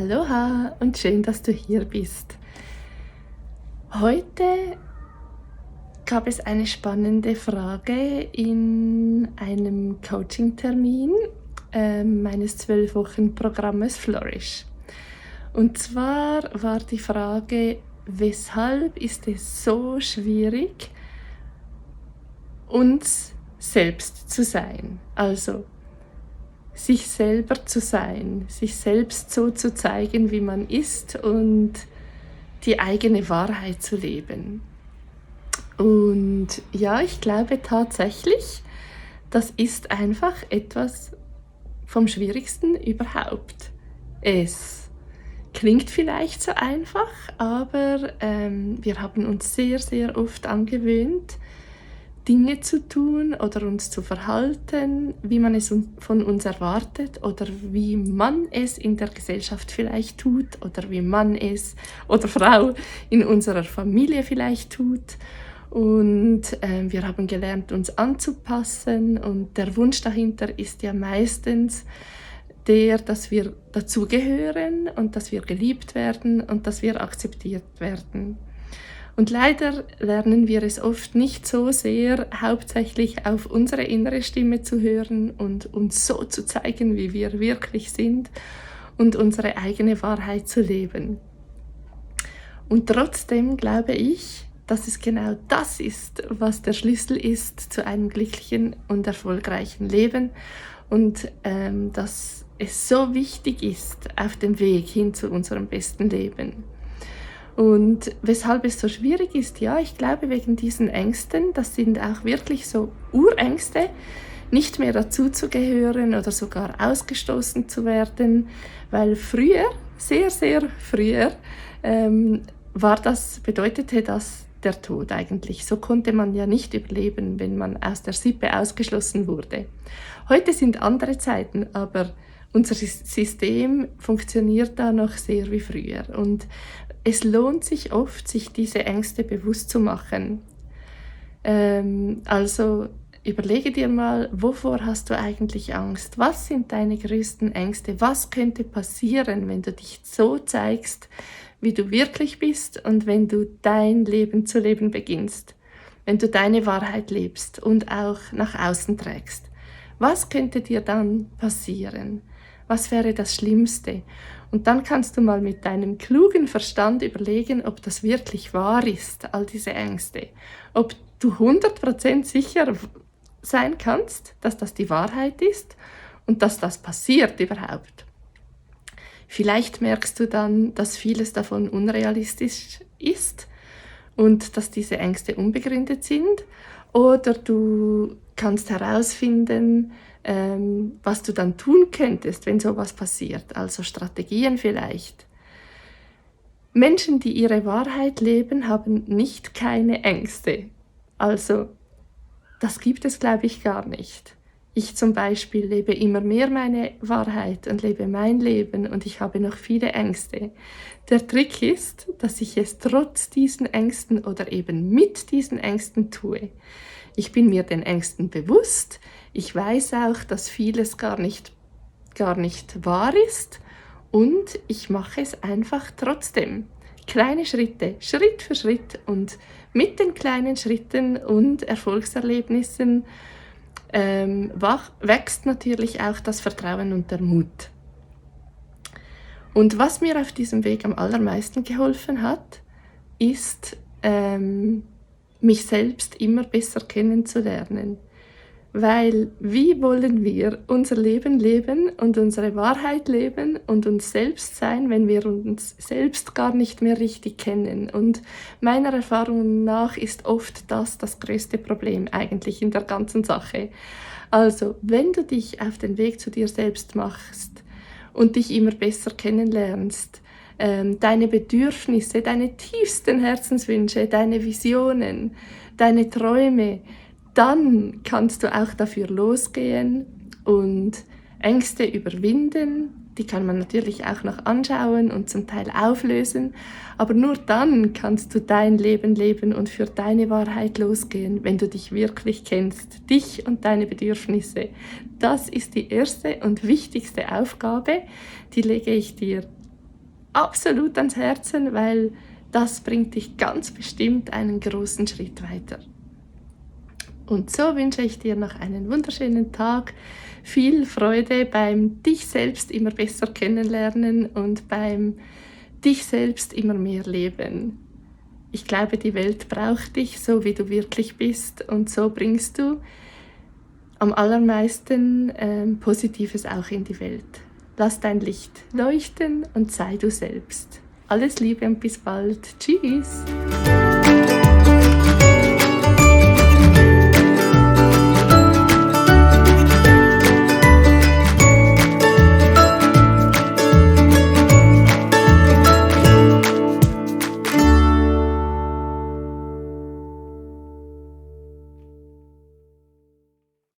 Aloha und schön, dass du hier bist. Heute gab es eine spannende Frage in einem Coaching-Termin meines 12-Wochen-Programmes Flourish. Und zwar war die Frage, weshalb ist es so schwierig, uns selbst zu sein? Also sich selber zu sein, sich selbst so zu zeigen, wie man ist und die eigene Wahrheit zu leben. Und ja, ich glaube tatsächlich, das ist einfach etwas vom Schwierigsten überhaupt. Es klingt vielleicht so einfach, aber wir haben uns sehr, sehr oft angewöhnt, Dinge zu tun oder uns zu verhalten, wie man es von uns erwartet oder wie man es in der Gesellschaft vielleicht tut oder wie Mann es oder Frau in unserer Familie vielleicht tut. Und wir haben gelernt, uns anzupassen, und der Wunsch dahinter ist ja meistens der, dass wir dazugehören und dass wir geliebt werden und dass wir akzeptiert werden. Und leider lernen wir es oft nicht so sehr, hauptsächlich auf unsere innere Stimme zu hören und uns so zu zeigen, wie wir wirklich sind und unsere eigene Wahrheit zu leben. Und trotzdem glaube ich, dass es genau das ist, was der Schlüssel ist zu einem glücklichen und erfolgreichen Leben, und dass es so wichtig ist auf dem Weg hin zu unserem besten Leben. Und weshalb es so schwierig ist, ja, ich glaube wegen diesen Ängsten, das sind auch wirklich so Urängste, nicht mehr dazuzugehören oder sogar ausgestoßen zu werden, weil früher, sehr, sehr früher, bedeutete das der Tod eigentlich. So konnte man ja nicht überleben, wenn man aus der Sippe ausgeschlossen wurde. Heute sind andere Zeiten, aber unser System funktioniert da noch sehr wie früher. Und es lohnt sich oft, sich diese Ängste bewusst zu machen. Also überlege dir mal, wovor hast du eigentlich Angst? Was sind deine größten Ängste? Was könnte passieren, wenn du dich so zeigst, wie du wirklich bist, und wenn du dein Leben zu leben beginnst? Wenn du deine Wahrheit lebst und auch nach außen trägst. Was könnte dir dann passieren? Was wäre das Schlimmste? Und dann kannst du mal mit deinem klugen Verstand überlegen, ob das wirklich wahr ist, all diese Ängste. Ob du 100% sicher sein kannst, dass das die Wahrheit ist und dass das passiert überhaupt. Vielleicht merkst du dann, dass vieles davon unrealistisch ist und dass diese Ängste unbegründet sind. Oder du kannst herausfinden, was du dann tun könntest, wenn sowas passiert. Also Strategien vielleicht. Menschen, die ihre Wahrheit leben, haben nicht keine Ängste. Also das gibt es, glaube ich, gar nicht. Ich zum Beispiel lebe immer mehr meine Wahrheit und lebe mein Leben, und ich habe noch viele Ängste. Der Trick ist, dass ich es trotz diesen Ängsten oder eben mit diesen Ängsten tue. Ich bin mir den Ängsten bewusst. Ich weiß auch, dass vieles gar nicht wahr ist, und ich mache es einfach trotzdem. Kleine Schritte, Schritt für Schritt, und mit den kleinen Schritten und Erfolgserlebnissen wächst natürlich auch das Vertrauen und der Mut. Und was mir auf diesem Weg am allermeisten geholfen hat, ist, mich selbst immer besser kennenzulernen. Weil wie wollen wir unser Leben leben und unsere Wahrheit leben und uns selbst sein, wenn wir uns selbst gar nicht mehr richtig kennen? Und meiner Erfahrung nach ist oft das größte Problem eigentlich in der ganzen Sache. Also, wenn du dich auf den Weg zu dir selbst machst und dich immer besser kennenlernst, deine Bedürfnisse, deine tiefsten Herzenswünsche, deine Visionen, deine Träume, dann kannst du auch dafür losgehen und Ängste überwinden. Die kann man natürlich auch noch anschauen und zum Teil auflösen, aber nur dann kannst du dein Leben leben und für deine Wahrheit losgehen, wenn du dich wirklich kennst, dich und deine Bedürfnisse. Das ist die erste und wichtigste Aufgabe, die lege ich dir absolut ans Herzen, weil das bringt dich ganz bestimmt einen großen Schritt weiter. Und so wünsche ich dir noch einen wunderschönen Tag, viel Freude beim dich selbst immer besser kennenlernen und beim dich selbst immer mehr leben. Ich glaube, die Welt braucht dich, so wie du wirklich bist, und so bringst du am allermeisten Positives auch in die Welt. Lass dein Licht leuchten und sei du selbst. Alles Liebe und bis bald. Tschüss!